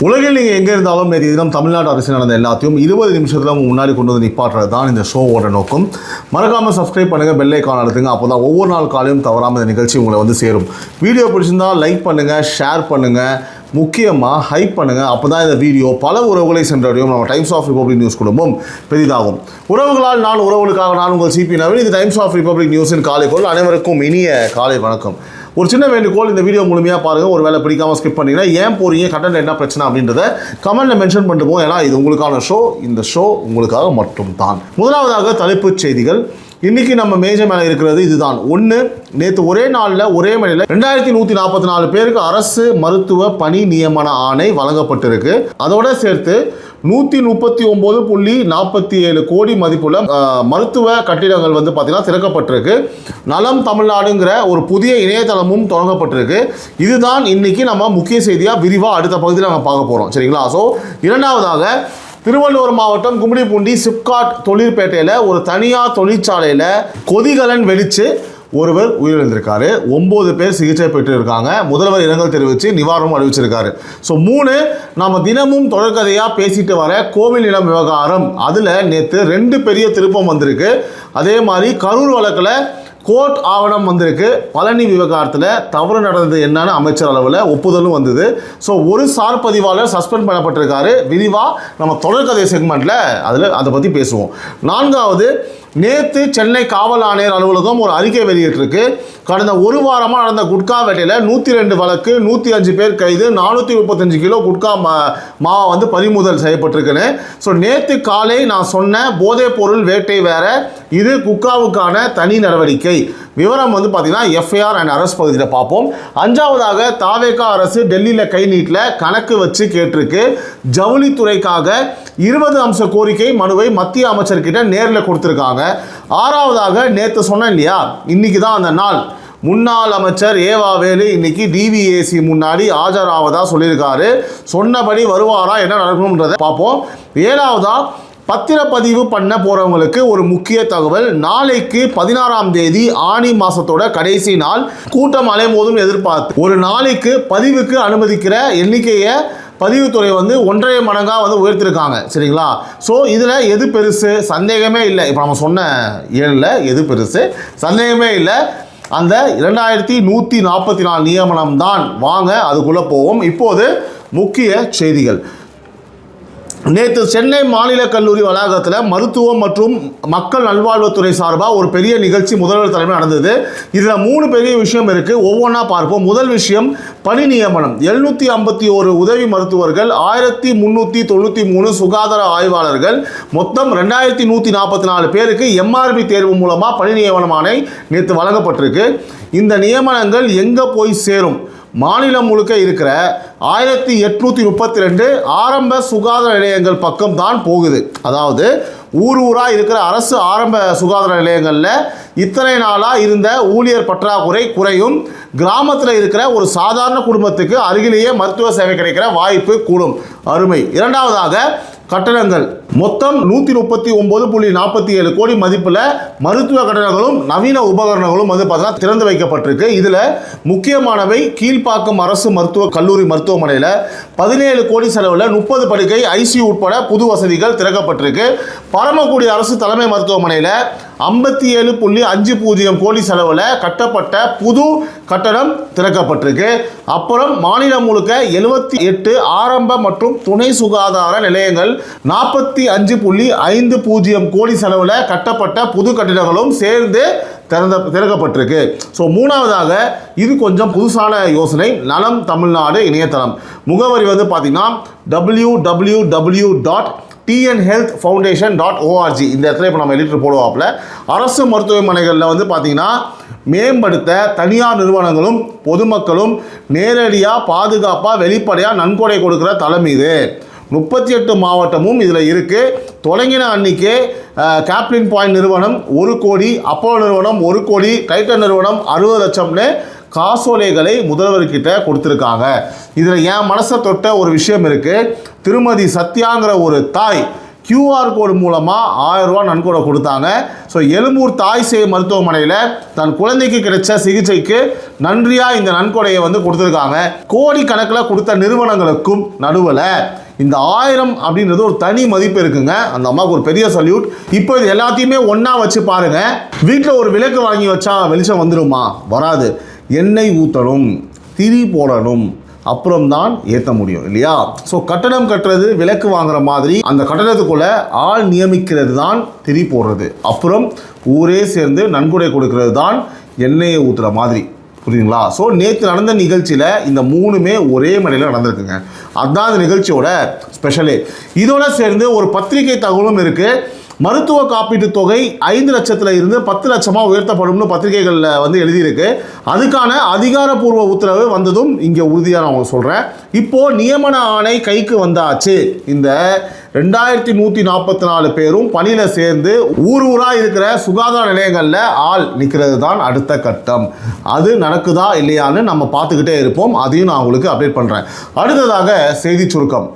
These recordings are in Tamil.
உலகில் நீங்கள் எங்கே இருந்தாலும் நேற்று தினம் தமிழ்நாடு அரசு நடந்த எல்லாத்தையும் 20 நிமிஷத்தில் முன்னாடி கொண்டு வந்து நிப்பாட்டுறது தான் இந்த ஷோவோட நோக்கம். மறக்காமல் சப்ஸ்கிரைப் பண்ணுங்கள், பெல் ஐக்கான் அழுத்துங்க. அப்போ தான் ஒவ்வொரு நாள் காலையும் தவறாமல் இந்த நிகழ்ச்சி உங்களை வந்து சேரும். வீடியோ பிடிச்சிருந்தா லைக் பண்ணுங்கள், ஷேர் பண்ணுங்கள், முக்கியமாக ஹைப் பண்ணுங்கள். அப்போ தான் இந்த வீடியோ பல உறவுகளை சென்றடையும். நம்ம டைம்ஸ் ஆஃப் ரிபப்ளிக் நியூஸ் குடும்பம் பெரிதாகும். உறவுகளால் நான் உறவுகளுக்காக நான் உங்கள் சிபி நவீன். இது டைம்ஸ் ஆஃப் ரிபப்ளிக் நியூஸின் காலை கோல். அனைவருக்கும் இனிய காலை வணக்கம். ஒரு சின்ன வேண்டுகோள், இந்த வீடியோ முழுமையாக பாருங்கள். ஒரு வேளை பிடிக்காமல் ஸ்கிப் பண்ணிங்கன்னா ஏன் போகிறீங்க, கண்டென்ட் என்ன பிரச்சனை அப்படின்றத கமெண்ட்டில் மென்ஷன் பண்ணிட்டு போவோம். ஏன்னா இது உங்களுக்கான ஷோ, இந்த ஷோ உங்களுக்காக மட்டும் தான். முதலாவதாக தலைப்புச் செய்திகள். இன்றைக்கி நம்ம மேஜை மேலே இருக்கிறது இதுதான். ஒன்று, நேற்று ஒரே நாளில் ஒரே மணியில் 2144 பேருக்கு அரசு மருத்துவ பணி நியமன ஆணை வழங்கப்பட்டிருக்கு. அதோட சேர்த்து 139.47 கோடி மதிப்புள்ள மருத்துவ கட்டிடங்கள் வந்து பார்த்தீங்கன்னா திறக்கப்பட்டிருக்கு. நலம் தமிழ்நாடுங்கிற ஒரு புதிய இணையதளமும் தொடங்கப்பட்டிருக்கு. இதுதான் இன்னைக்கு நம்ம முக்கிய செய்தியாக விரிவாக அடுத்த பகுதியில் நம்ம பார்க்க போகிறோம். சரிங்களா? ஸோ இரண்டாவதாக, திருவள்ளூர் மாவட்டம் கும்மிடிப்பூண்டி சிப்காட் தொழிற்பேட்டையில் ஒரு தனியார் தொழிற்சாலையில் கொதிகலன் வெடித்து ஒருவர் உயிரிழந்திருக்காரு. 9 பேர் சிகிச்சை பெற்று இருக்காங்க. முதல்வர் இரங்கல் தெரிவித்து நிவாரணம் அறிவிச்சிருக்காரு. ஸோ 3, நம்ம தினமும் தொடர்கதையாக பேசிட்டு வர கோவில் நிலம் விவகாரம், அதில் நேற்று 2 பெரிய திருப்பம் வந்திருக்கு. அதே மாதிரி கரூர் வழக்கில் கோர்ட் ஆவணம் வந்திருக்கு. பழனி விவகாரத்தில் தவறு நடந்தது என்னன்னு அமைச்சர் அளவில் ஒப்புதலும் வந்தது. ஸோ ஒரு சார் பதிவாளர் சஸ்பெண்ட் பண்ணப்பட்டிருக்காரு. விரிவாக நம்ம தொடர்கதை செக்மெண்ட்டில் அதை பற்றி பேசுவோம். 4வது, நேற்று சென்னை காவல் ஆணையர் அலுவலகம் ஒரு அறிக்கை வெளியிட்டிருக்கு. கடந்த ஒரு வாரமாக நடந்த குட்கா வேட்டையில் 102 வழக்கு, 105 பேர் கைது, 435 கிலோ குட்கா மாவை வந்து பறிமுதல் செய்யப்பட்டிருக்குன்னு. ஸோ நேற்று காலை நான் சொன்ன போதைப் பொருள் வேட்டை வேற, இது குட்காவுக்கான தனி நடவடிக்கை. விவரம் வந்து பார்த்தீங்கன்னா எஃப்ஐஆர் அண்ட் அரசு பகுதியில் பார்ப்போம். 5வதாக, தாவேகா அரசு டெல்லியில் கை நீட்டில் கணக்கு வச்சு கேட்டிருக்கு. ஜவுளித்துறைக்காக 20 அம்ச கோரிக்கை மனுவை மத்திய அமைச்சர்கிட்ட நேரில் கொடுத்துருக்காங்க. 6வதாக, நேற்று சொன்னேன் இல்லையா, இன்னைக்கு தான் அந்த நாள். முன்னாள் அமைச்சர் ஏவாவேலு இன்னைக்கு டிவிஏசி முன்னாடி ஆஜராவதா சொல்லியிருக்காரு. சொன்னபடி வருவாரா, என்ன நடக்கணுன்றதை பார்ப்போம். 7வதா, பத்திரப்பதிவு பண்ண போகிறவங்களுக்கு ஒரு முக்கிய தகவல். நாளைக்கு 16ஆம் தேதி ஆனி மாதத்தோட கடைசி நாள். கூட்டம் அலைமோதும் எதிர்பார்த்து ஒரு நாளைக்கு பதிவுக்கு அனுமதிக்கிற எண்ணிக்கையை பதிவுத்துறை வந்து 1.5 மடங்காக வந்து உயர்த்திருக்காங்க. சரிங்களா? ஸோ இதில் எது பெருசு, சந்தேகமே இல்லை. இப்போ நம்ம சொன்ன 7ல் எது பெருசு, சந்தேகமே இல்லை. அந்த 2144 நியமனம் தான். வாங்க அதுக்குள்ளே போவோம். இப்போது முக்கிய செய்திகள். நேற்று சென்னை மாநில கல்லூரி வளாகத்தில் மருத்துவம் மற்றும் மக்கள் நல்வாழ்வுத்துறை சார்பாக ஒரு பெரிய நிகழ்ச்சி முதல்வர் தலைமையில் நடந்தது. இதில் 3 பெரிய விஷயம் இருக்குது. ஒவ்வொன்றா பார்ப்போம். முதல் விஷயம், பணி நியமனம். 751 உதவி மருத்துவர்கள், 1393 சுகாதார ஆய்வாளர்கள், மொத்தம் 2144 பேருக்கு எம்ஆர்பி தேர்வு மூலமாக பணி நியமனமானை நேற்று வழங்கப்பட்டிருக்கு. இந்த நியமனங்கள் எங்கே போய் சேரும்? மாநிலம் முழுக்க இருக்கிற 1832 ஆரம்ப சுகாதார நிலையங்கள் பக்கம் தான் போகுது. அதாவது ஊராக இருக்கிற அரசு ஆரம்ப சுகாதார நிலையங்களில் இத்தனை நாளாக இருந்த ஊழியர் பற்றாக்குறை குறையும். கிராமத்தில் இருக்கிற ஒரு சாதாரண குடும்பத்துக்கு அருகிலேயே மருத்துவ சேவை கிடைக்கிற வாய்ப்பு கூடும். அருமை. இரண்டாவதாக, கட்டணங்கள். மொத்தம் 139.47 கோடி மதிப்பில் மருத்துவ கட்டணங்களும் நவீன உபகரணங்களும் வந்து பார்த்தீங்கன்னா திறந்து வைக்கப்பட்டிருக்கு. இதில் முக்கியமானவை, கீழ்ப்பாக்கம் அரசு மருத்துவ கல்லூரி மருத்துவமனையில் 17 கோடி செலவில் 30 படுக்கை ஐசியூ உட்பட புது வசதிகள் திறக்கப்பட்டிருக்கு. பரமக்குடி அரசு தலைமை மருத்துவமனையில் 57.50 கோடி செலவில் கட்டப்பட்ட புது கட்டடம் திறக்கப்பட்டிருக்கு. அப்புறம் மாநிலம் முழுக்க 78 ஆரம்ப மற்றும் துணை சுகாதார நிலையங்கள் 45.50 கோடி செலவில் கட்டப்பட்ட புது கட்டிடங்களும் சேர்ந்து திறக்கப்பட்டிருக்கு. ஸோ 3வதாக, இது கொஞ்சம் புதுசான யோசனை, நலம் தமிழ்நாடு இணையதளம். முகவரி வந்து பார்த்தீங்கன்னா www.tnhealthfoundation.org. இந்த இடத்துல இப்போ நம்ம எடிட்டர் போடுவாப்பில். அரசு மருத்துவமனைகளில் வந்து பார்த்தீங்கன்னா மேம்படுத்த தனியார் நிறுவனங்களும் பொதுமக்களும் நேரடியாக பாதுகாப்பாக வெளிப்படையாக நன்கொடை கொடுக்குற தளம் இது. 38 மாவட்டமும் இதில் இருக்குது. தொடங்கின அன்றைக்கே கேப்லின் பாயிண்ட் நிறுவனம் 1 கோடி, அப்போலோ நிறுவனம் 1 கோடி, டைட்டன் நிறுவனம் 60 லட்சம்னு காசோலைகளை முதல்வர்கிட்ட கொடுத்துருக்காங்க. இதில் என் மனசை தொட்ட ஒரு விஷயம் இருக்குது. திருமதி சத்யாங்கிற ஒரு தாய் QR கோடு மூலமாக 1000 ரூபா நன்கொடை கொடுத்தாங்க. ஸோ எழும்பூர் தாய் சேய் மருத்துவமனையில் தன் குழந்தைக்கு கிடைச்ச சிகிச்சைக்கு நன்றியாக இந்த நன்கொடையை வந்து கொடுத்துருக்காங்க. கோடி கணக்கில் கொடுத்த நிறுவனங்களுக்கும் நடுவில் இந்த 1000 அப்படின்றது ஒரு தனி மதிப்பு இருக்குங்க. அந்த அம்மாவுக்கு ஒரு பெரிய சல்யூட். இப்போ இது எல்லாத்தையுமே ஒன்றா வச்சு பாருங்க. வீட்டில் ஒரு விளக்கு வாங்கி வச்சா வெளிச்சம் வந்துடுமா? வராது. எண்ணெய் ஊற்றணும், திரி போடணும், அப்புறம் தான் ஏற்ற முடியும் இல்லையா? ஸோ கட்டணம் கட்டுறது விளக்கு வாங்குற மாதிரி அந்த கட்டணத்துக்குள்ள ஆள் நியமிக்கிறது தான் திரி போடுறது, அப்புறம் ஊரே சேர்ந்து நன்கொடை கொடுக்கறது தான் எண்ணெயை ஊற்றுற மாதிரி. புரியுதுங்களா? ஸோ நேற்று நடந்த நிகழ்ச்சியில் இந்த 3மே ஒரே மனையில் நடந்திருக்குங்க. அதுதான் இந்த நிகழ்ச்சியோட ஸ்பெஷலே. இதோட சேர்ந்து ஒரு பத்திரிகை தகவலும் இருக்குது. மருத்துவ காப்பீட்டு தொகை 5 லட்சத்தில் இருந்து 10 லட்சமாக உயர்த்தப்படும்னு பத்திரிகைகளில் வந்து எழுதியிருக்கு. அதுக்கான அதிகாரப்பூர்வ உத்தரவு வந்ததும் இங்கே உறுதியாக நான் உங்களுக்கு சொல்கிறேன். இப்போது நியமன ஆணை கைக்கு வந்தாச்சு. இந்த 2144 பேரும் பணியில் சேர்ந்து ஊராக இருக்கிற சுகாதார நிலையங்களில் ஆள் நிற்கிறது தான் அடுத்த கட்டம். அது நடக்குதா இல்லையான்னு நம்ம பார்த்துக்கிட்டே இருப்போம். அதையும் நான் உங்களுக்கு அப்டேட் பண்ணுறேன். அடுத்ததாக செய்தி சுருக்கம்.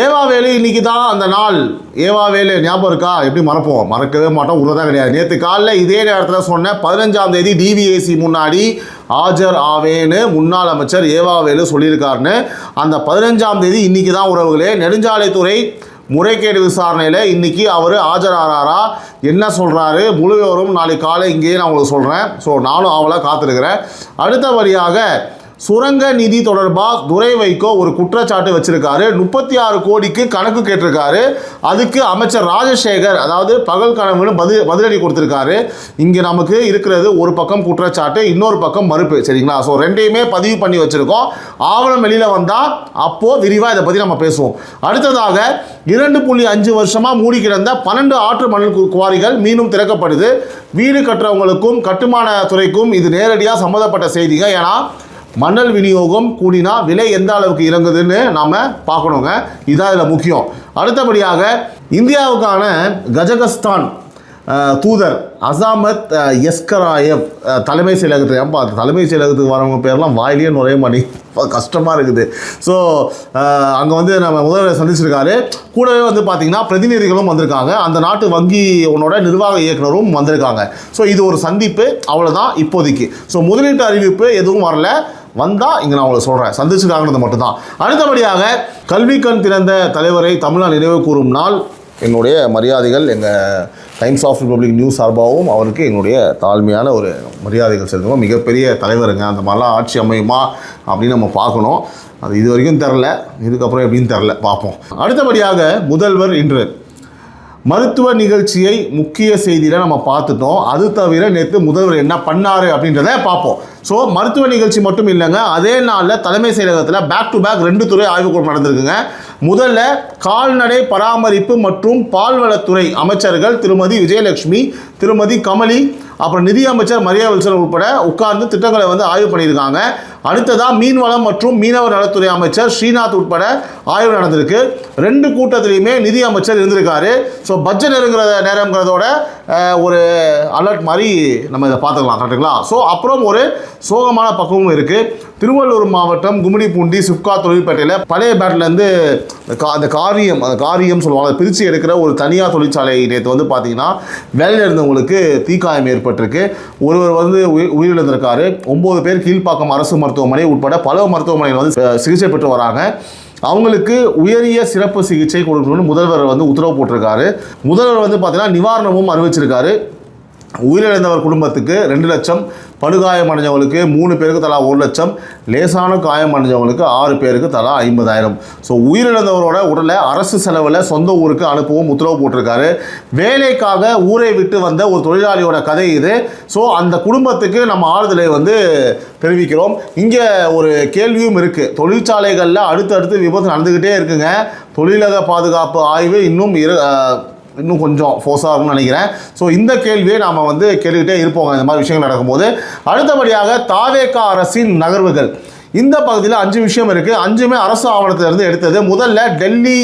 ஏவாவேலு இன்னைக்கு தான் அந்த நாள். ஏவாவேலு ஞாபகம் இருக்கா? எப்படி மறப்போம்? மறக்கவே மாட்டோம். உருவதான் கிடையாது. நேற்று காலையில் இதே நேரத்தில் சொன்ன 15ஆம் தேதி டிவிஏசி முன்னாடி ஆஜர் ஆவேன்னு முன்னாள் அமைச்சர் ஏவாவேலு சொல்லியிருக்காருன்னு. அந்த 15ஆம் தேதி இன்னைக்கு தான் உறவுகளே. நெடுஞ்சாலைத்துறை முறைகேடு விசாரணையில் இன்னைக்கு அவர் ஆஜராகிறாரா, என்ன சொல்கிறாரு, முழு விவரம் நாளைக்கு காலை இங்கேயே நான் உங்களுக்கு சொல்கிறேன். ஸோ நானும் அவளாக காத்திருக்கிறேன். அடுத்தபடியாக சுரங்க நிதி தொடர்பாக துரை வைகோ ஒரு குற்றச்சாட்டு வச்சிருக்காரு. 36 கோடிக்கு கணக்கு கேட்டிருக்காரு. அதுக்கு அமைச்சர் ராஜசேகர் அதாவது பகல் கனவுன்னு பதிலடி கொடுத்துருக்காரு. இங்கே நமக்கு இருக்கிறது ஒரு பக்கம் குற்றச்சாட்டு, இன்னொரு பக்கம் மறுப்பு. சரிங்களா? ஸோ ரெண்டையுமே பதிவு பண்ணி வச்சுருக்கோம். ஆவணம் வெளியில் வந்தால் அப்போது விரிவாக இதை பற்றி நம்ம பேசுவோம். அடுத்ததாக 2.5 வருஷமாக மூடி கிடந்த 12 ஆற்று மணல் குவாரிகள் மீண்டும் திறக்கப்படுது. வீடு கட்டுறவங்களுக்கும் கட்டுமான துறைக்கும் இது நேரடியாக சம்மந்தப்பட்ட செய்திங்க. ஏன்னா மணல் விநியோகம் கூடினா விலை எந்த அளவுக்கு இறங்குதுன்னு நாம் பார்க்கணுங்க. இதுதான் இதில் முக்கியம். அடுத்தபடியாக இந்தியாவுக்கான கஜகஸ்தான் தூதர் அசாமத் எஸ்கராயவ் தலைமை செயலகத்துக்கு தலைமை செயலகத்துக்கு வரவங்க பேர்லாம் வாயிலேயே நுழைய மாட்டேங்குது, கஷ்டமாக இருக்குது. ஸோ அங்கே வந்து நம்ம முதல்வர் சந்திச்சிருக்காரு. கூடவே வந்து பார்த்திங்கன்னா பிரதிநிதிகளும் வந்திருக்காங்க. அந்த நாட்டு வங்கியோட நிர்வாக இயக்குனரும் வந்திருக்காங்க. ஸோ இது ஒரு சந்திப்பு, அவ்வளோதான் இப்போதைக்கு. ஸோ முதலீட்டு அறிவிப்பு எதுவும் வரல. வந்தால் இங்கே நான் உங்களுக்கு சொல்கிறேன், சந்திச்சுக்காங்கிறது மட்டும்தான். அடுத்தபடியாக கல்வி கண் திறந்த தலைவரை தமிழ்நாடு நினைவு கூறும் நாள். என்னுடைய மரியாதைகள் எங்கள் டைம்ஸ் ஆஃப் ரிபப்ளிக் நியூஸ் சார்பாகவும் அவருக்கு என்னுடைய தாழ்மையான ஒரு மரியாதைகள் செலுத்துவோம். மிகப்பெரிய தலைவருங்க. அந்த மாதிரிலாம் ஆட்சி அமையுமா அப்படின்னு நம்ம பார்க்கணும். அது இது வரைக்கும் தெரில, இதுக்கப்புறம் எப்படின்னு தெரில, பார்ப்போம். அடுத்தபடியாக முதல்வர் இன்று மருத்துவ நிகழ்ச்சியை முக்கிய செய்தியில் நம்ம பார்த்துட்டோம். அது தவிர நேற்று முதல்வர் என்ன பண்ணார் அப்படின்றத பார்ப்போம். ஸோ மருத்துவ நிகழ்ச்சி மட்டும் இல்லைங்க, அதே நாளில் தலைமை செயலகத்தில் பேக் டு பேக் 2 துறை ஆய்வுக்கூட்டம் நடந்திருக்குங்க. முதல்ல கால்நடை பராமரிப்பு மற்றும் பால்வளத்துறை அமைச்சர்கள் திருமதி விஜயலட்சுமி, திருமதி கமலி, அப்புறம் நிதி அமைச்சர் மரியா வில்சன் உட்பட உட்கார்ந்து திட்டங்களை வந்து ஆய்வு பண்ணியிருக்காங்க. அடுத்ததாக மீன்வளம் மற்றும் மீனவர் நலத்துறை அமைச்சர் ஸ்ரீநாத் உட்பட ஆய்வு நடந்திருக்கு. 2 கூட்டத்திலையுமே நிதி அமைச்சர் இருந்திருக்காரு. ஸோ பட்ஜெட் இருக்கிற நேரங்கிறதோட ஒரு அலர்ட் மாதிரி நம்ம இதை பார்த்துக்கலாம். கரெக்டுங்களா? ஸோ அப்புறம் ஒரு சோகமான பக்கமும் இருக்குது. திருவள்ளூர் மாவட்டம் கும்மிடிப்பூண்டி சிப்கா தொழிற்பேட்டையில் பழைய பேட்லேருந்து அந்த காரியம் சொல்லுவாங்க, அதை பிரித்து எடுக்கிற ஒரு தனியார் தொழிற்சாலை நேற்று வந்து பார்த்தீங்கன்னா வேலையில் இருந்தவங்களுக்கு தீக்காயம் ஏற்பட்டிருக்கு. ஒருவர் வந்து உயிரிழந்திருக்காரு. 9 பேர் கீழ்ப்பாக்கம் அரசு மருத்துவமனை உட்பட பல மருத்துவமனைகள் வந்து சிகிச்சை பெற்று வராங்க. அவங்களுக்கு உயரிய சிறப்பு சிகிச்சை கொடுக்கணும்னு முதல்வர் வந்து உத்தரவு போட்டிருக்காரு. முதல்வர் வந்து பார்த்தீங்கன்னா நிவாரணமும் அறிவிச்சிருக்காரு. உயிரிழந்தவர் குடும்பத்துக்கு 2 லட்சம், படுகாயம் அடைஞ்சவங்களுக்கு 3 பேருக்கு தலா 1 லட்சம், லேசான காயம் அடைஞ்சவங்களுக்கு 6 பேருக்கு தலா 50,000. ஸோ உயிரிழந்தவரோட உடலை அரசு செலவில் சொந்த ஊருக்கு அனுப்பவும் உத்தரவு போட்டிருக்காரு. வேலைக்காக ஊரை விட்டு வந்த ஒரு தொழிலாளியோட கதை இது. ஸோ அந்த குடும்பத்துக்கு நம்ம ஆறுதலை வந்து தெரிவிக்கிறோம். இங்கே ஒரு கேள்வியும் இருக்குது. தொழிற்சாலைகளில் அடுத்தடுத்து விபத்து நடந்துக்கிட்டே இருக்குங்க. தொழிலக பாதுகாப்பு ஆய்வு இன்னும் கொஞ்சம் ஃபோர்ஸாக இருக்கும்னு நினைக்கிறேன். ஸோ இந்த கேள்வியை நாம் வந்து கேட்டுக்கிட்டே இருப்போங்க இந்த மாதிரி விஷயங்கள் நடக்கும்போது. அடுத்தபடியாக தாவேகா அரசின் நகர்வுகள். இந்த பகுதியில் 5 விஷயம் இருக்குது. 5மே அரசு ஆவணத்திலிருந்து எடுத்தது. முதல்ல டெல்லி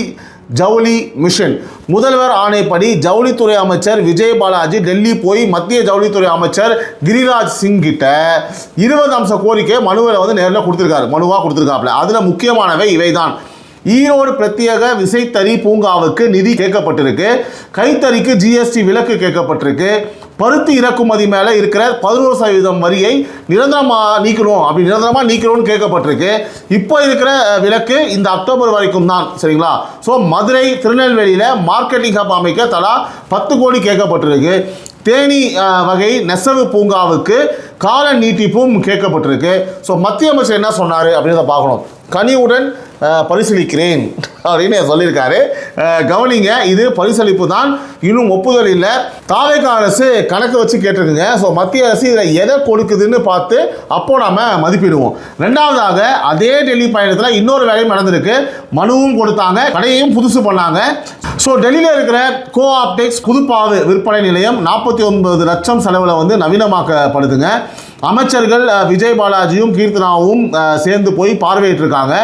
ஜவுளி மிஷன். முதல்வர் ஆணைப்படி ஜவுளித்துறை அமைச்சர் விஜய் பாலாஜி டெல்லி போய் மத்திய ஜவுளித்துறை அமைச்சர் கிரிராஜ் சிங் கிட்ட 20 அம்ச கோரிக்கை மனுவில் வந்து நேரில் மனுவாக கொடுத்துருக்காப்புல. அதில் முக்கியமானவை இவை தான். ஈரோடு பிரத்யேக விசைத்தறி பூங்காவுக்கு நிதி கேட்கப்பட்டிருக்கு. கைத்தறிக்கு ஜிஎஸ்டி விலக்கு கேட்கப்பட்டிருக்கு. பருத்தி இறக்குமதி மேலே இருக்கிற 11% வரியை நிரந்தரமாக நீக்கணும்னு கேட்கப்பட்டிருக்கு. இப்போ இருக்கிற விலக்கு இந்த அக்டோபர் வரைக்கும் தான், சரிங்களா? ஸோ மதுரை திருநெல்வேலியில் மார்க்கெட்டிங் ஹப் அமைக்க தலா 10 கோடி கேட்கப்பட்டிருக்கு. தேனி வகை நெசவு பூங்காவுக்கு கால நீட்டிப்பும் கேட்கப்பட்டிருக்கு. ஸோ மத்திய அமைச்சர் என்ன சொன்னார் அப்படின்றத பார்க்கணும். கனிவுடன் பரிசீலிக்கிறேன் அப்படின்னு சொல்லியிருக்காரு. கவனிங்க, இது பரிசளிப்பு தான், இன்னும் ஒப்புதல் இல்லை. தாவேக அரசு கணக்கு வச்சு கேட்டிருக்குங்க. ஸோ மத்திய அரசு இதில் எதை கொடுக்குதுன்னு பார்த்து அப்போ நாம் மதிப்பிடுவோம். ரெண்டாவதாக அதே டெல்லி பயணத்தில் இன்னொரு வேலையும் நடந்திருக்கு. மனுவும் கொடுத்தாங்க, கடையையும் புதுசு பண்ணாங்க. ஸோ டெல்லியில் இருக்கிற கோஆப்டெக்ஸ் புதுப்பாவு விற்பனை நிலையம் 49 லட்சம் செலவில் நவீனமாக்கப்படுதுங்க. அமைச்சர்கள் விஜய் பாலாஜியும் கீர்த்தனாவும் சேர்ந்து போய் பார்வையிட்டிருக்காங்க.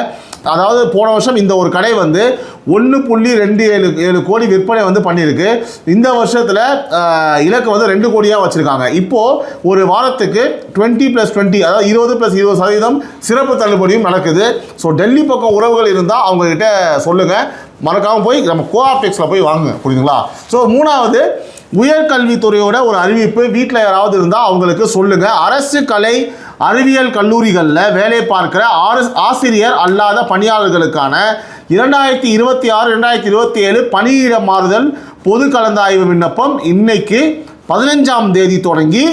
அதாவது போன வருஷம் இந்த ஒரு கடை 1.27 கோடி விற்பனை பண்ணியிருக்கு. இந்த வருஷத்தில் இலக்கு 2 கோடியாக வச்சுருக்காங்க. இப்போது ஒரு வாரத்துக்கு 20+20, அதாவது 20+20% சிறப்பு தள்ளுபடியும் நடக்குது. ஸோ டெல்லி பக்கம் உறவுகள் இருந்தால் அவங்கக்கிட்ட சொல்லுங்கள், மறக்காமல் போய் நம்ம கோஆப்டெக்ஸில் போய் வாங்குங்க, புரியுதுங்களா? ஸோ மூணாவது, உயர்கல்வித்துறையோட ஒரு அறிவிப்பு. வீட்டில் யாராவது இருந்தால் அவங்களுக்கு சொல்லுங்கள். அரசு கலை அறிவியல் கல்லூரிகளில் வேலை பார்க்கிற ஆசிரியர் அல்லாத பணியாளர்களுக்கான 2026-2027 பணியிட மாறுதல் பொது கலந்தாய்வு விண்ணப்பம் இன்னைக்கு 15ஆம் தேதி தொடங்கி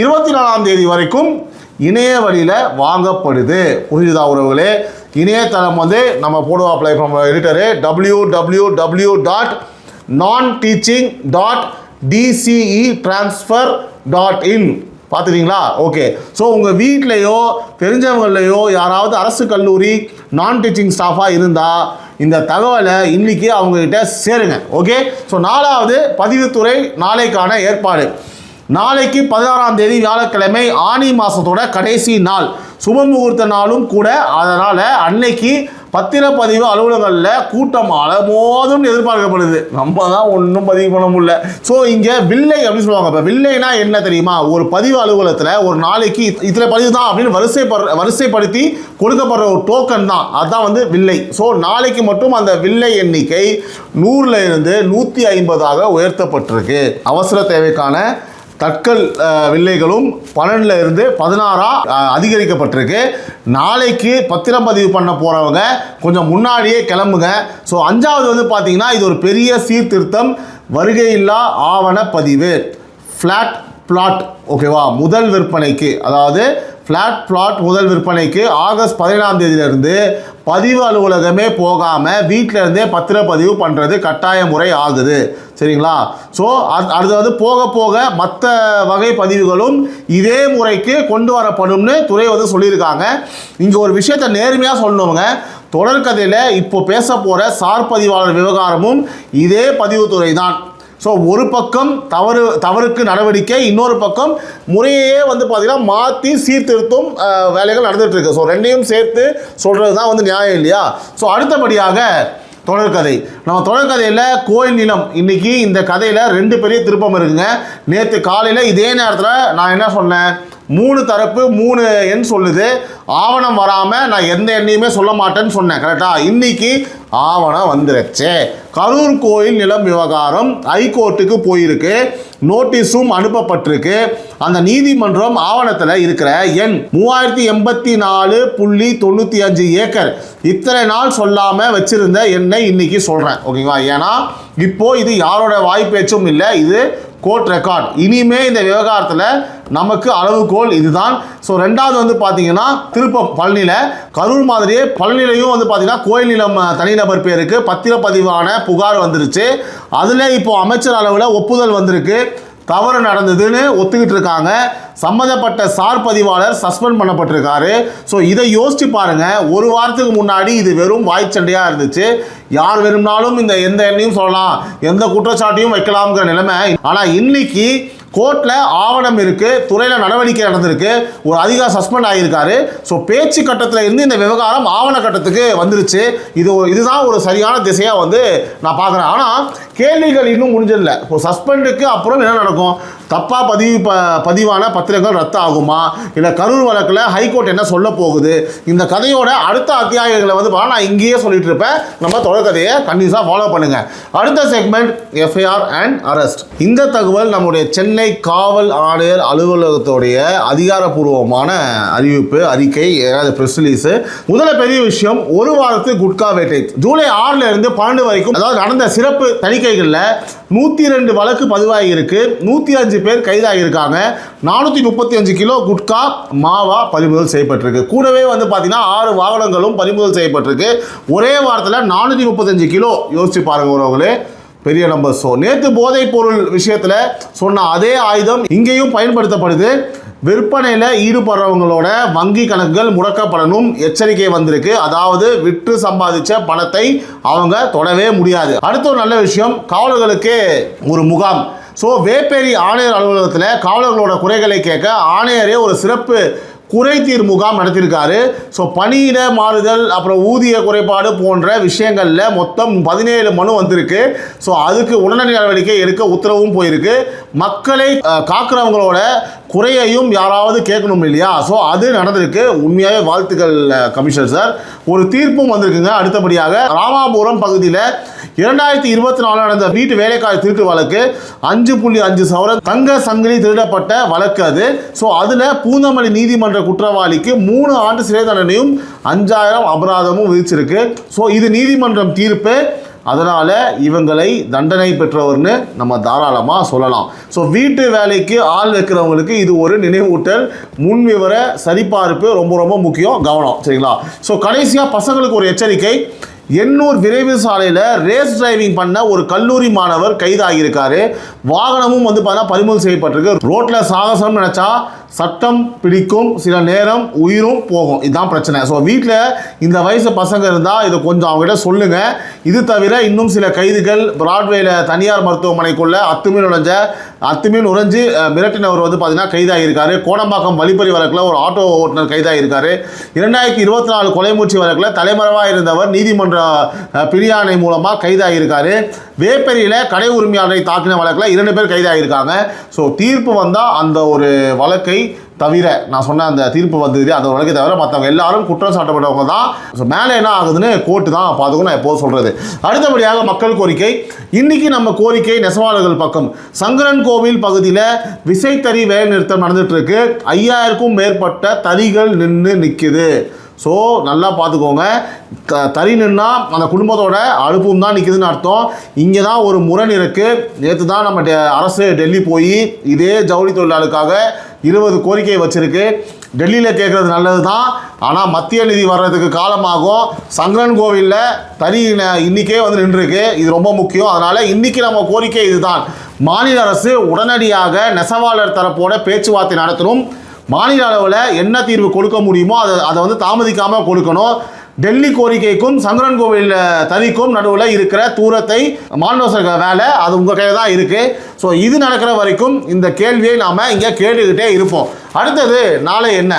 24ஆம் தேதி வரைக்கும் இணைய வழியில் வாங்கப்படுது. புரிஞ்சுதா உறவுகளே? இணையதளம் நம்ம போடுவோம் எடிட்டரு www.nonteaching.dcetransfer.in பார்த்துட்டீங்களா? ஓகே. ஸோ உங்கள் வீட்லேயோ தெரிஞ்சவங்களையோ யாராவது அரசு கல்லூரி நான் டீச்சிங் ஸ்டாஃபாக இருந்தால் இந்த தகவலை இன்றைக்கி அவங்கக்கிட்ட சேருங்க. ஓகே. ஸோ நாலாவது, பதிவுத்துறை நாளைக்கான ஏற்பாடு. நாளைக்கு 16ஆம் தேதி வியாழக்கிழமை, ஆனி மாதத்தோட கடைசி நாள், சுப முகூர்த்த நாளும் கூட. அதனால் அன்னைக்கு பத்திரப்பதிவு அலுவலகங்களில் கூட்டம் அலமோதும் எதிர்பார்க்கப்படுது. நம்ம தான் ஒன்றும் பதிவு பண்ண முடியல. ஸோ இங்கே வில்லை அப்படின்னு சொல்லுவாங்க. இப்போ வில்லைனா என்ன தெரியுமா? ஒரு பதிவு அலுவலகத்தில் ஒரு நாளைக்கு இத்தனை பதிவு தான் அப்படின்னு வரிசைப்படுத்தி கொடுக்கப்படுற ஒரு டோக்கன் தான், அதுதான் வில்லை. ஸோ நாளைக்கு மட்டும் அந்த வில்லை எண்ணிக்கை 100ல் இருந்து 150ஆக உயர்த்தப்பட்டிருக்கு. அவசர தேவைக்கான தட்கல் வில்லைகளும் 12ல் இருந்து 16ஆக அதிகரிக்கப்பட்டிருக்கு. நாளைக்கு பத்திரம் பதிவு பண்ண போகிறவங்க கொஞ்சம் முன்னாடியே கிளம்புங்க. ஸோ 5வது பார்த்தீங்கன்னா இது ஒரு பெரிய சீர்திருத்தம். வருகையில்லா ஆவண பதிவு, ஃப்ளாட் பிளாட், ஓகேவா? முதல் விற்பனைக்கு, அதாவது ஃப்ளாட் பிளாட் முதல் விற்பனைக்கு ஆகஸ்ட் 17ஆம் தேதியிலிருந்து பதிவு அலுவலகமே போகாமல் வீட்டில் இருந்தே பத்திரப்பதிவு பண்ணுறது கட்டாய முறை ஆகுது, சரிங்களா? ஸோ அது போக போக மற்ற வகை பதிவுகளும் இதே முறைக்கு கொண்டு வரப்படும்னு துறை சொல்லியிருக்காங்க. இங்கே ஒரு விஷயத்தை நேர்மையாக சொல்லணுங்க. தொடர்கதையில் இப்போ பேச போகிற சார் பதிவாளர் விவகாரமும் இதே பதிவுத்துறை தான். ஸோ ஒரு பக்கம் தவறுக்கு நடவடிக்கை, இன்னொரு பக்கம் முறையே பார்த்தீங்கன்னா மாற்றி சீர்திருத்தும் வேலைகள் நடந்துகிட்டு இருக்கு. ஸோ ரெண்டையும் சேர்த்து சொல்கிறது தான் நியாயம் இல்லையா? ஸோ அடுத்தபடியாக தொடர்கதை. நம்ம தொடர்கதையில் கோயில் நிலம், இன்றைக்கி இந்த கதையில் 2 பெரிய திருப்பம் இருக்குங்க. நேற்று காலையில் இதே நேரத்தில் நான் என்ன சொன்னேன்? 3 தரப்பு 3 எண் சொல்லுது. ஆவணம் வராமல் நான் எந்த எண்ணையுமே சொல்ல மாட்டேன்னு சொன்னேன், கரெக்டாக? இன்னைக்கு ஆவணம் வந்துருச்சு. கரூர் கோயில் நிலம் விவகாரம் ஹைகோர்ட்டுக்கு போயிருக்கு. நோட்டீஸும் அனுப்பப்பட்டிருக்கு. அந்த நீதிமன்றம் ஆவணத்தில் இருக்கிற எண் 3084.95 ஏக்கர் இத்தனை நாள் சொல்லாமல் வச்சிருந்த எண்ணை இன்னைக்கு சொல்கிறேன், ஓகேவா? ஏன்னா இப்போது இது யாரோட வாய்ப்பேச்சும் இல்லை, இது கோர்ட் ரெக்கார்ட். இனிமே இந்த விவகாரத்தில் நமக்கு அளவுகோல் இதுதான். ஸோ ரெண்டாவது பார்த்தீங்கன்னா திருப்பம் பழனியில், கரூர் மாதிரியே பழனிலையும் பார்த்தீங்கன்னா கோயில் நிலம் தனிநபர் பேருக்கு பத்திரப்பதிவான புகார் வந்துருச்சு. அதில் இப்போ அமைச்சர் அளவில் ஒப்புதல் வந்திருக்கு. தவறு நடந்ததுன்னு ஒத்துக்கிட்டு இருக்காங்க. சம்மந்தப்பட்ட சார் பதிவாளர் சஸ்பெண்ட் பண்ணப்பட்டிருக்காரு. ஸோ இதை யோசிச்சு பாருங்க. ஒரு வாரத்துக்கு முன்னாடி இது வெறும் வாய்ச்சண்டையாக இருந்துச்சு. யார் வேணும்னாலும் எந்த எண்ணையும் சொல்லலாம், எந்த குற்றச்சாட்டையும் வைக்கலாம்ங்கிற நிலைமை. ஆனால் இன்னைக்கு கோர்ட்டில் ஆவணம் இருக்குது, துறையில் நடவடிக்கை நடந்திருக்கு, ஒரு அதிகாரி சஸ்பெண்ட் ஆகியிருக்காரு. ஸோ பேச்சு கட்டத்தில் இருந்து இந்த விவகாரம் ஆவண கட்டத்துக்கு வந்துருச்சு. இதுதான் ஒரு சரியான திசையாக நான் பார்க்குறேன். ஆனால் கேள்விகள் இன்னும் முடிஞ்சிடல. இப்போ சஸ்பெண்டுக்கு அப்புறம் என்ன நடக்கும்? தப்பாக பதிவான பத்திரங்கள் ரத்து ஆகுமா, இல்லை கரூர் வழக்கில் ஹைகோர்ட் என்ன சொல்ல போகுது, இந்த கதையோட அடுத்த அத்தியாயங்களை வந்து நான் இங்கேயே சொல்லிட்டு இருப்பேன். நம்ம தொடர்கதையை கண்டிப்பாக ஃபாலோ பண்ணுங்க. அடுத்த செக்மெண்ட் எஃப்ஐஆர் அண்ட் அரெஸ்ட். இந்த தகவல் நம்முடைய சென்னை காவல் ஆணையர் அலுவலகத்துடைய அதிகாரப்பூர்வமான அறிவிப்பு, அறிக்கை, பிரஸ் ரிலீஸ். முதல்ல பெரிய விஷயம், ஒரு வாரத்து குட்கா வேட்டை ஜூலை 6 இருந்து 12 வரைக்கும், அதாவது நடந்த சிறப்பு தணிக்கைகளில் 102 வழக்கு பதிவாகி இருக்கு. 105 பேர் கைதாகியிருக்காங்க. 435 கிலோ குட்கா மாவா பறிமுதல் செய்யப்பட்டிருக்கு. கூடவே வந்து பார்த்தீங்கன்னா 6 வாகனங்களும் பறிமுதல் செய்யப்பட்டிருக்கு. ஒரே வாரத்தில் 435 கிலோ, யோசிச்சு பாருங்க உறவுகளே, பெரிய நம்பர். ஸோ நேற்று போதைப் பொருள் விஷயத்தில் சொன்ன அதே ஆயுதம் இங்கேயும் பயன்படுத்தப்படுது. விற்பனையில் ஈடுபடுறவங்களோட வங்கி கணக்குகள் முடக்கப்படணும் எச்சரிக்கை வந்திருக்கு. அதாவது விற்று சம்பாதிச்ச பணத்தை அவங்க தொடவே முடியாது. அடுத்த ஒரு நல்ல விஷயம், காவலர்களுக்கே ஒரு முகாம். ஸோ வேப்பேரி ஆணையர் அலுவலகத்தில் காவலர்களோட குறைகளை கேட்க ஆணையரே ஒரு சிறப்பு குறைதீர் முகாம் நடத்தியிருக்காரு. ஸோ பணியிட மாறுதல், அப்புறம் ஊதிய குறைபாடு போன்ற விஷயங்களில் மொத்தம் 17 மனு வந்திருக்கு. ஸோ அதுக்கு உடனடி நடவடிக்கை எடுக்க உத்தரவும் போயிருக்கு. மக்களை காக்கிறவங்களோட குறையையும் யாராவது கேட்கணும் இல்லையா? ஸோ அது நடந்திருக்கு. உண்மையாகவே வாழ்த்துக்கள் கமிஷனர் சார். ஒரு தீர்ப்பும் வந்திருக்குங்க. அடுத்தபடியாக ராமாபுரம் பகுதியில் 2024 நடந்த வீட்டு வேலைக்கார திருட்டு வழக்கு 5.5 சவரன் தங்க சங்கிலி திருடப்பட்ட வழக்கு அது. ஸோ அதில் பூந்தமல்லி நீதிமன்ற குற்றவாளிக்கு 3 ஆண்டு சிறை தண்டனையும் 5000 அபராதமும் விதிச்சிருக்கு. ஸோ இது நீதிமன்றம் தீர்ப்பு. அதனால் இவங்களை தண்டனை பெற்றவர்னு நம்ம தாராளமாக சொல்லலாம். ஸோ வீட்டு வேலைக்கு ஆள் வைக்கிறவங்களுக்கு இது ஒரு நினைவூட்டல், முன்விவர சரிபார்ப்பு ரொம்ப ரொம்ப முக்கியம், கவனம். சரிங்களா? ஸோ கடைசியாக பசங்களுக்கு ஒரு எச்சரிக்கை. எண்ணூர் விரைவு சாலையில் ரேஸ் டிரைவிங் பண்ண ஒரு கல்லூரி மாணவர் கைதாகியிருக்காரு. வாகனமும் வந்து பார்த்தா பறிமுதல் செய்யப்பட்டிருக்கு. ரோட்டில் சாகசம் நினச்சா சட்டம் பிடிக்கும், சில நேரம் உயிரும் போகும். இதுதான் பிரச்சனை. ஸோ வீட்டில் இந்த வயசு பசங்க இருந்தால் இதை கொஞ்சம் அவங்ககிட்ட சொல்லுங்கள். இது தவிர இன்னும் சில கைதுகள், பிராட்வேல தனியார் மருத்துவமனைக்குள்ளே அத்துமீன் உறைஞ்சு மிரட்டினவர் வந்து பார்த்தீங்கன்னா கைதாகியிருக்காரு. கோடம்பாக்கம் வழிப்பறி வழக்கில் ஒரு ஆட்டோ ஓட்டுநர் கைதாகியிருக்காரு. 2024 கொலைமுயற்சி வழக்கில் தலைமறைவாக இருந்தவர் நீதிமன்ற பிடியாணை மூலமாக கைதாகியிருக்காரு. வேப்பேரியில் கடை உரிமையாளரை தாக்கின வழக்கில் 2 பேர் கைதாகியிருக்காங்க. ஸோ தீர்ப்பு வந்தால் அந்த ஒரு வழக்கை தவிர, நான் சொன்ன அந்த தீர்ப்பு வந்தது அந்த வழக்கை தவிர மற்றவங்க எல்லாரும் குற்றம் சாட்டப்பட்டவங்க தான். ஸோ மேலே என்ன ஆகுதுன்னு கோர்ட்டு தான் பார்த்துக்கணும், நான் எப்போது சொல்கிறது. அடுத்தபடியாக மக்கள் கோரிக்கை. இன்றைக்கி நம்ம கோரிக்கை நெசவாளர்கள் பக்கம். சங்கரன் கோவில் பகுதியில் விசைத்தறி வேலை நிறுத்தம் நடந்துகிட்ருக்கு. 5000க்கும் மேற்பட்ட தறிகள் நிற்குது. ஸோ நல்லா பார்த்துக்கோங்க, தறி நின்னா அந்த குடும்பத்தோட அழுப்பும் தான் நிற்குதுன்னு அர்த்தம். இங்கே தான் ஒரு முரண் இருக்குது. நேற்று தான் நம்ம அரசு டெல்லி போய் இதே ஜவுளி தொழிலாளருக்காக 20 கோரிக்கை வச்சுருக்கு. டெல்லியில் கேட்குறது நல்லது தான், ஆனால் மத்திய நிதி வர்றதுக்கு காலமாகும். சங்கரன் கோவிலில் தறி இன்றைக்கே வந்து நின்றுருக்கு. இது ரொம்ப முக்கியம். அதனால் இன்றைக்கி நம்ம கோரிக்கை இதுதான். மாநில அரசு உடனடியாக நெசவாளர் தரப்போட பேச்சுவார்த்தை நடத்தணும். மாநில அளவில் என்ன தீர்வு கொடுக்க முடியுமோ அதை வந்து தாமதிக்காமல் கொடுக்கணும். டெல்லி கோரிக்கைக்கும் சங்கரன் கோவில் தறிக்கும் நடுவில் இருக்கிற தூரத்தை மாநில வேலை அது உங்கள் கையில் தான் இருக்குது. ஸோ இது நடக்கிற வரைக்கும் இந்த கேள்வியை நாம் இங்கே கேட்டுக்கிட்டே இருப்போம். அடுத்தது நாளை என்ன?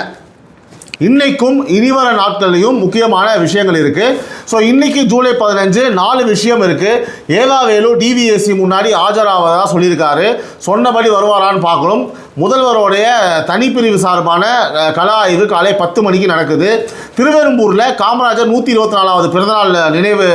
இன்னைக்கும் இனிவர நாட்கள்லையும் முக்கியமான விஷயங்கள் இருக்குது. ஸோ இன்றைக்கி ஜூலை 15 4 விஷயம் இருக்குது. ஏவாவேலு டிவிஎஸ்சி முன்னாடி ஆஜராவதாக சொல்லியிருக்காரு. சொன்னபடி வருவாரான்னு பார்க்கணும். முதல்வருடைய தனிப்பிரிவு சார்பான கள ஆய்வு காலை 10 மணிக்கு நடக்குது. திருவெரும்பூரில் காமராஜர் 124வது பிறந்தநாள் நினைவு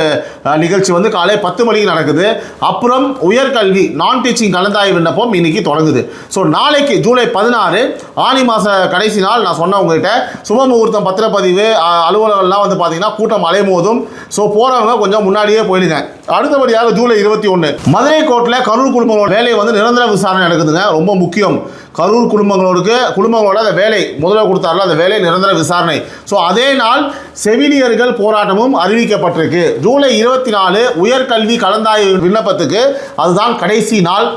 நிகழ்ச்சி வந்து காலை 10 மணிக்கு நடக்குது. அப்புறம் உயர்கல்வி நான் டீச்சிங் கலந்தாய்வு விண்ணப்பம் இன்னைக்கு தொடங்குது. ஸோ நாளைக்கு ஜூலை 16 ஆனி மாத கடைசி நாள். நான் சொன்ன உங்ககிட்ட சுப முகூர்த்தம் பத்திரப்பதிவு அலுவலகம்லாம் வந்து பார்த்தீங்கன்னா கூட்டம் அலைமோதும். ஸோ போகிறவங்க கொஞ்சம் முன்னாடியே போயிடுங்க. அடுத்தபடியாக ஜூலை 21 மதுரை கோர்ட்டில் கரூர் குடும்பங்களோட வேலை வந்து நிரந்தர விசாரணை நடக்குதுங்க. ரொம்ப முக்கியம். கரூர் குடும்பங்களோட அந்த வேலை முதல்ல கொடுத்தாருல, அந்த வேலை நிரந்தர விசாரணை. ஸோ அதே நாள் செவிலியர்கள் போராட்டமும் அறிவிக்கப்பட்டிருக்கு. ஜூலை 24 உயர்கல்வி கலந்தாய்வு விண்ணப்பத்துக்கு அதுதான் கடைசி நாள்.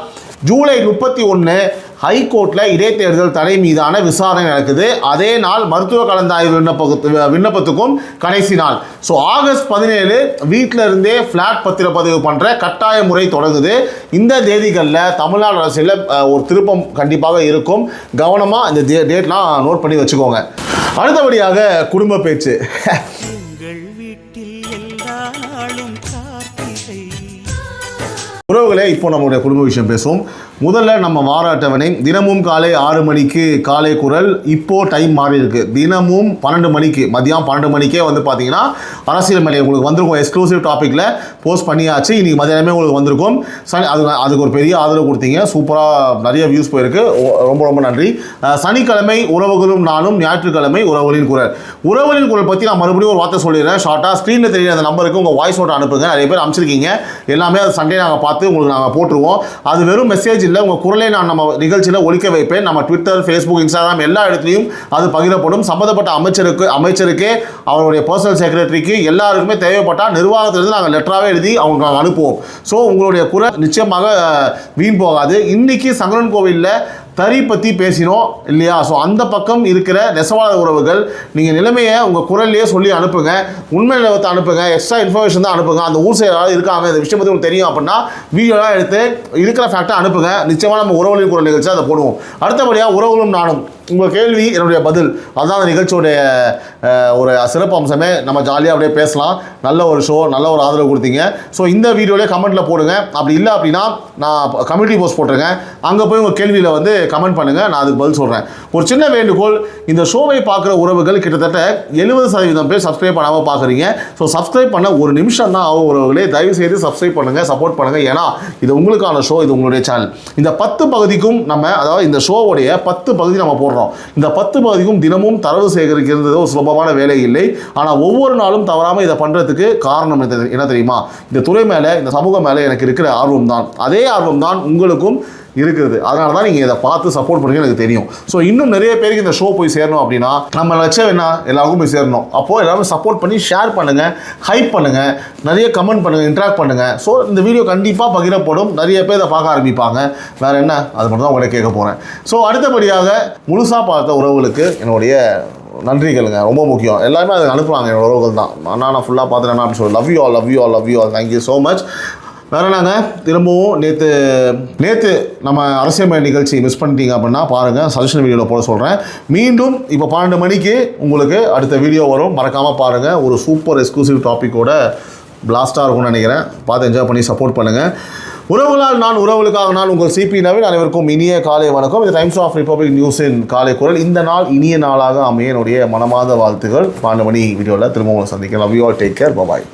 ஜூலை 31 ஹைகோர்ட்டில் இடைத்தேர்தல் தடை மீதான விசாரணை நடக்குது. அதே நாள் மருத்துவ கலந்தாய்வு விண்ணப்பத்துக்கும் கடைசி நாள். ஸோ ஆகஸ்ட் 17 வீட்டில் இருந்தே ஃப்ளாட் பத்திரப்பதிவு பண்ணுற கட்டாய முறை தொடங்குது. இந்த தேதிகளில் தமிழ்நாடு அரசியலில் ஒரு திருப்பம் கண்டிப்பாக இருக்கும். கவனமாக இந்த டேட்லாம் நோட் பண்ணி வச்சுக்கோங்க. அடுத்தபடியாக குடும்ப பேச்சு. உறவுகளே, இப்போ நம்மளுடைய குடும்ப விஷயம் பேசுவோம். முதல்ல நம்ம வார அட்டவணை தினமும் காலை 6 மணிக்கு காலை குரல். இப்போ டைம் மாறி இருக்கு. தினமும் 12 மணிக்கு மதியம் 12 மணிக்கே வந்து பார்த்தீங்கன்னா அரசியல் மேலே உங்களுக்கு வந்திருக்கும். எக்ஸ்க்ளூசிவ் டாப்பிக்கில் போஸ்ட் பண்ணியாச்சு. இன்னைக்கு மதியானமே உங்களுக்கு வந்திருக்கும். அதுக்கு ஒரு பெரிய ஆதரவு கொடுத்தீங்க. சூப்பராக நிறைய வியூஸ் போயிருக்கு. ரொம்ப ரொம்ப நன்றி. சனிக்கிழமை உறவுகளும் நானும், ஞாயிற்றுக்கிழமை உறவுகளின் குரல். உறவுகளின் குரல் பற்றி நான் மறுபடியும் ஒரு வார்த்தை சொல்லிடுறேன். ஷார்ட்டாக ஸ்க்ரீனில் தெரியுற அந்த நம்பருக்கு உங்கள் வாய்ஸ் நோட் அனுப்புங்க. நிறைய பேர் அனுப்பிச்சிருக்கீங்க. எல்லாமே அது சண்டே நாங்கள் பார்த்து உங்களுக்கு நாங்கள் போட்டுருவோம். அது வெறும் மெசேஜ் இல்லை, உங்கள் குரலை நான் நம்ம நிகழ்ச்சியில் ஒலிக்க வைப்பேன். நம்ம ட்விட்டர், ஃபேஸ்புக், இன்ஸ்டாகிராம் எல்லா இடத்துலையும் அது பகிரப்படும். சம்மந்தப்பட்ட அமைச்சருக்கு அவருடைய பர்சனல் செக்ரட்டரிக்கு எல்லாருக்குமே தேவைப்பட்டால் நிர்வாகத்திலிருந்து நாங்கள் லெட்டராகவே எழுதி அவங்க நாங்கள் அனுப்புவோம். ஸோ உங்களுடைய குரல் நிச்சயமாக வீண் போகாது. இன்னைக்கு சங்கரன் கோவிலில் தறி பற்றி பேசினோம் இல்லையா? ஸோ அந்த பக்கம் இருக்கிற நெசவாளர் உறவுகள், நீங்கள் நிலைமையை உங்கள் குரல்லையே சொல்லி அனுப்புங்க. உண்மை நிலவரத்தை அனுப்புங்க. எக்ஸ்ட்ரா இன்ஃபர்மேஷன் தான் அனுப்புங்க. அந்த ஊர் செயலாளர் இருக்காங்க, இந்த விஷயம் பற்றி உங்களுக்கு தெரியும் அப்படின்னா வீடியோலாம் எடுத்து இருக்கிற ஃபேக்டை அனுப்புங்க. நிச்சயமாக நம்ம உறவுகளின் குரல் நிகழ்ச்சி அதை போடுவோம். அடுத்தபடியாக உறவுகளும் நானும், உங்கள் கேள்வி என்னுடைய பதில், அதுதான் அந்த நிகழ்ச்சியோடைய ஒரு சிறப்பு அம்சமே. நம்ம ஜாலியாக அப்படியே பேசலாம். நல்ல ஒரு ஷோ, நல்ல ஒரு ஆதரவு கொடுத்தீங்க. ஸோ இந்த வீடியோலேயே கமெண்ட்டில் போடுங்க. அப்படி இல்லை அப்படின்னா நான் கம்யூனிட்டி போஸ்ட் போட்டிருக்கேன், அங்கே போய் உங்கள் கேள்வியில் வந்து கமெண்ட் பண்ணுங்கள், நான் அதுக்கு பதில் சொல்கிறேன். ஒரு சின்ன வேண்டுகோள், இந்த ஷோவை பார்க்குற உறவுகள் கிட்டத்தட்ட 70% பேர் சப்ஸ்கிரைப் பண்ணாமல் பார்க்குறீங்க. ஸோ சப்ஸ்கிரைப் பண்ண ஒரு நிமிஷம் தான் ஆகும் உறவுகளே. தயவு செய்து சப்ஸ்கிரைப் பண்ணுங்கள், சப்போர்ட் பண்ணுங்கள். ஏன்னா இது உங்களுக்கான ஷோ, இது உங்களுடைய சேனல். இந்த 10 பகுதிக்கும் நம்ம, அதாவது இந்த ஷோவுடைய 10 பகுதி நம்ம போடுறோம். இந்த 10 பகுதிக்கும் தினமும் தரவு சேகரிக்கிறது ஒரு சுலபமான வேலை இல்லை. ஆனால் ஒவ்வொரு நாளும் தவறாமல் இதை பண்ணுறதுக்கு காரணம் என்ன தெரியுமா? இந்த துறை மேலே, இந்த சமூகம் மேலே எனக்கு இருக்கிற ஆர்வம் தான். அதே ஆர்வம் தான் உங்களுக்கும் இருக்குது. அதனால தான் நீங்கள் இதை பார்த்து சப்போர்ட் பண்ணுங்க, எனக்கு தெரியும். ஸோ இன்னும் நிறைய பேருக்கு இந்த ஷோ போய் சேரணும் அப்படின்னா நம்ம லட்சம் என்ன, எல்லாருக்கும் போய் சேரணும். அப்போது எல்லாரும் சப்போர்ட் பண்ணி ஷேர் பண்ணுங்கள், ஹைப் பண்ணுங்கள், நிறைய கமெண்ட் பண்ணுங்கள், இன்ட்ராக்ட் பண்ணுங்கள். ஸோ இந்த வீடியோ கண்டிப்பாக பகிரப்படும். நிறைய பேர் இதை பார்க்க ஆரம்பிப்பாங்க. வேறு என்ன, அது மட்டும் தான் உங்கள்கிட்ட கேட்க போகிறேன். ஸோ அடுத்தபடியாக முழுசாக பார்த்த உறவுகளுக்கு என்னுடைய நன்றிகளுங்க, ரொம்ப முக்கியம். எல்லாருமே அதை அனுப்புவாங்க, என்னோட உறவுகள் தான். நான் ஃபுல்லாக பார்த்துட்டேன்னா அப்படின்னு சொல்லி love you all, love you all, love you all, thank you so much. வேறு நாங்கள் திரும்பவும் நேற்று நம்ம அரசியல் மேல் நிகழ்ச்சி மிஸ் பண்ணிட்டீங்க அப்படின்னா பாருங்கள், சஜஷன் வீடியோவில் போட சொல்கிறேன். மீண்டும் இப்போ 12 மணிக்கு உங்களுக்கு அடுத்த வீடியோ வரும், மறக்காமல் பாருங்கள். ஒரு சூப்பர் எக்ஸ்க்ளூசிவ் டாப்பிக்கோட பிளாஸ்டாக இருக்கும்னு நினைக்கிறேன். பார்த்து என்ஜாய் பண்ணி சப்போர்ட் பண்ணுங்கள். உறவுகளால் நான், உறவுகளுக்காக நான், உங்கள் சிபி நவீன். அனைவருக்கும் இனிய காலை வணக்கம். இது டைம்ஸ் ஆஃப் ரிப்பப்ளிக் நியூஸின் காலை குரல். இந்த நாள் இனிய நாளாக அமைய என்னுடைய மனமார்ந்த வாழ்த்துகள். 12 மணி வீடியோவில் திரும்ப உங்களை சந்திக்கிறேன். Love you all, take care, bye.